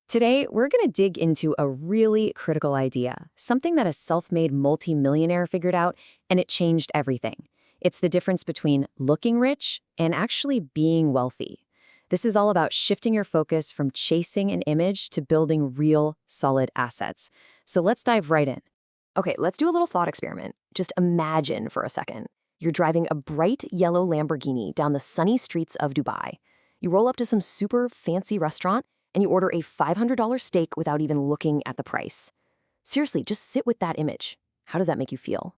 Today, we're going to dig into a really critical idea, something that a self-made multi-millionaire figured out, and it changed everything. It's the difference between looking rich and actually being wealthy. This is all about shifting your focus from chasing an image to building real, solid assets. So let's dive right in. Okay, let's do a little thought experiment. Just imagine for a second. You're driving a bright yellow Lamborghini down the sunny streets of Dubai. You roll up to some super fancy restaurant and you order a $500 steak without even looking at the price. Seriously, just sit with that image. How does that make you feel?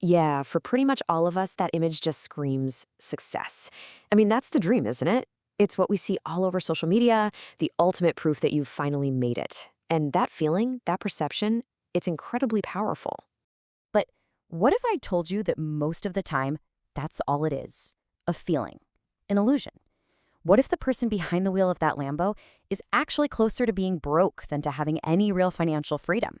Yeah, for pretty much all of us, that image just screams success. I mean, that's the dream, isn't it? It's what we see all over social media, the ultimate proof that you've finally made it. And that feeling, that perception, it's incredibly powerful. But what if I told you that most of the time, that's all it is? A feeling, an illusion. What if the person behind the wheel of that Lambo is actually closer to being broke than to having any real financial freedom?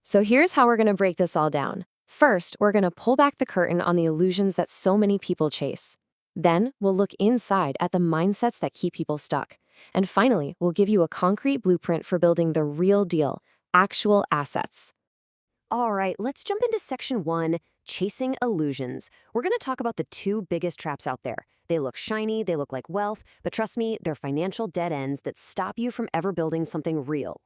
So here's how we're going to break this all down. First, we're going to pull back the curtain on the illusions that so many people chase. Then, we'll look inside at the mindsets that keep people stuck. And finally, we'll give you a concrete blueprint for building the real deal, actual assets. All right, let's jump into section 1, chasing illusions. We're going to talk about the two biggest traps out there. They look shiny, they look like wealth, but trust me, they're financial dead ends that stop you from ever building something real.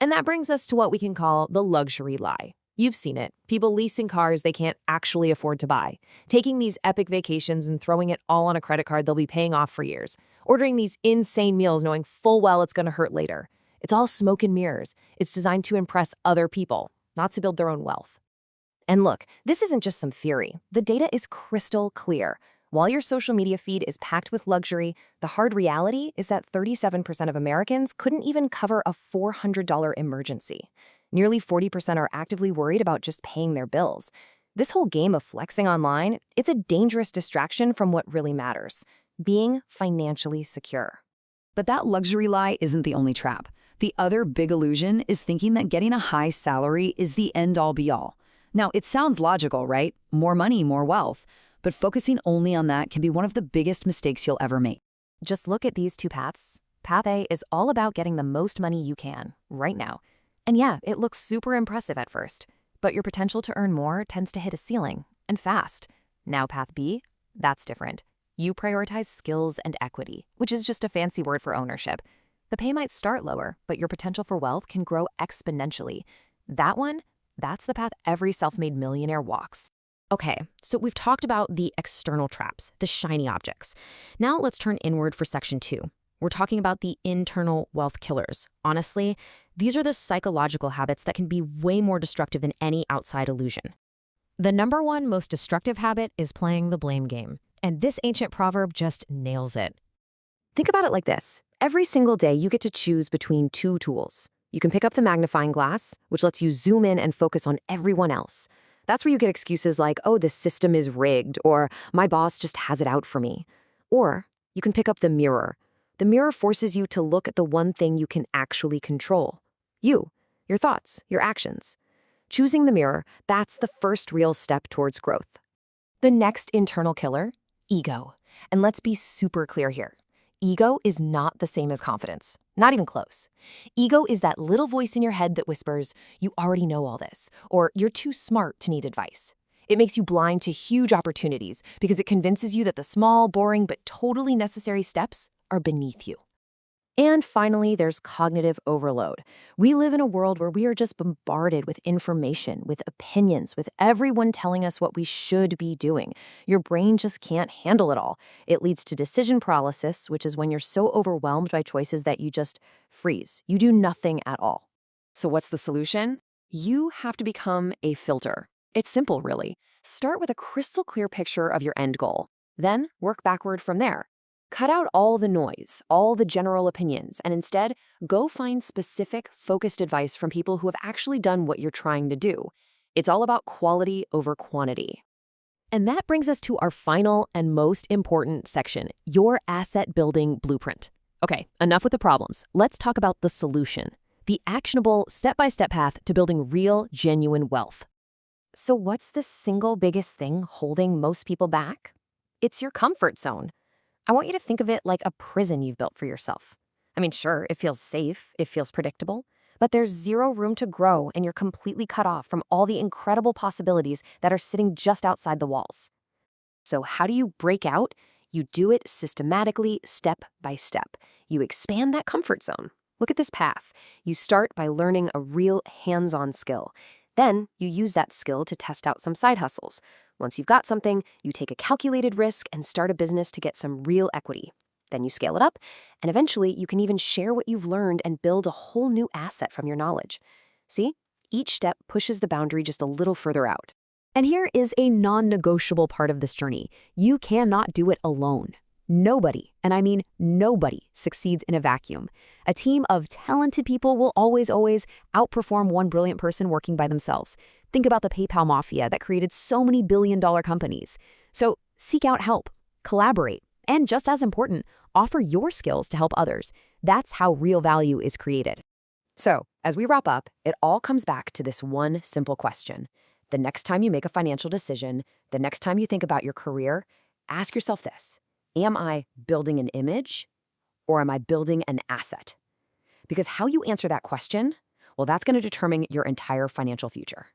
And that brings us to what we can call the luxury lie. You've seen it. People leasing cars they can't actually afford to buy. Taking these epic vacations and throwing it all on a credit card they'll be paying off for years. Ordering these insane meals knowing full well it's going to hurt later. It's all smoke and mirrors. It's designed to impress other people, not to build their own wealth. And look, this isn't just some theory. The data is crystal clear. While your social media feed is packed with luxury, the hard reality is that 37% of Americans couldn't even cover a $400 emergency. Nearly 40% are actively worried about just paying their bills. This whole game of flexing online, it's a dangerous distraction from what really matters, being financially secure. But that luxury lie isn't the only trap. The other big illusion is thinking that getting a high salary is the end-all be-all. Now, it sounds logical, right? More money, more wealth. But focusing only on that can be one of the biggest mistakes you'll ever make. Just look at these two paths. Path A is all about getting the most money you can, right now. And yeah, it looks super impressive at first, but your potential to earn more tends to hit a ceiling, and fast. Now path B, that's different. You prioritize skills and equity, which is just a fancy word for ownership. The pay might start lower, but your potential for wealth can grow exponentially. That one, that's the path every self-made millionaire walks. Okay, so we've talked about the external traps, the shiny objects. Now let's turn inward for section 2. We're talking about the internal wealth killers. Honestly, these are the psychological habits that can be way more destructive than any outside illusion. The number one most destructive habit is playing the blame game. And this ancient proverb just nails it. Think about it like this. Every single day, you get to choose between two tools. You can pick up the magnifying glass, which lets you zoom in and focus on everyone else. That's where you get excuses like, oh, this system is rigged, or my boss just has it out for me. Or you can pick up the mirror. The mirror forces you to look at the one thing you can actually control. You, your thoughts, your actions. Choosing the mirror, that's the first real step towards growth. The next internal killer, ego. And let's be super clear here. Ego is not the same as confidence, not even close. Ego is that little voice in your head that whispers, you already know all this, or you're too smart to need advice. It makes you blind to huge opportunities because it convinces you that the small, boring, but totally necessary steps are beneath you. And finally, there's cognitive overload. We live in a world where we are just bombarded with information, with opinions, with everyone telling us what we should be doing. Your brain just can't handle it all. It leads to decision paralysis, which is when you're so overwhelmed by choices that you just freeze. You do nothing at all. So what's the solution? You have to become a filter. It's simple, really. Start with a crystal clear picture of your end goal. Then work backward from there. Cut out all the noise, all the general opinions, and instead, go find specific, focused advice from people who have actually done what you're trying to do. It's all about quality over quantity. And that brings us to our final and most important section, your asset building blueprint. Okay, enough with the problems. Let's talk about the solution, the actionable, step-by-step path to building real, genuine wealth. So what's the single biggest thing holding most people back? It's your comfort zone. I want you to think of it like a prison you've built for yourself. I mean, sure, it feels safe, it feels predictable, but there's zero room to grow and you're completely cut off from all the incredible possibilities that are sitting just outside the walls. So, how do you break out? You do it systematically, step by step. You expand that comfort zone. Look at this path. You start by learning a real hands-on skill. Then, you use that skill to test out some side hustles. Once you've got something, you take a calculated risk and start a business to get some real equity. Then you scale it up, and eventually you can even share what you've learned and build a whole new asset from your knowledge. See? Each step pushes the boundary just a little further out. And here is a non-negotiable part of this journey. You cannot do it alone. Nobody, and I mean nobody, succeeds in a vacuum. A team of talented people will always outperform one brilliant person working by themselves. Think about the PayPal mafia that created so many billion-dollar companies. So seek out help, collaborate, and just as important, offer your skills to help others. That's how real value is created. So, as we wrap up, it all comes back to this one simple question. The next time you make a financial decision, the next time you think about your career, ask yourself this: am I building an image or am I building an asset? Because how you answer that question, well, that's going to determine your entire financial future.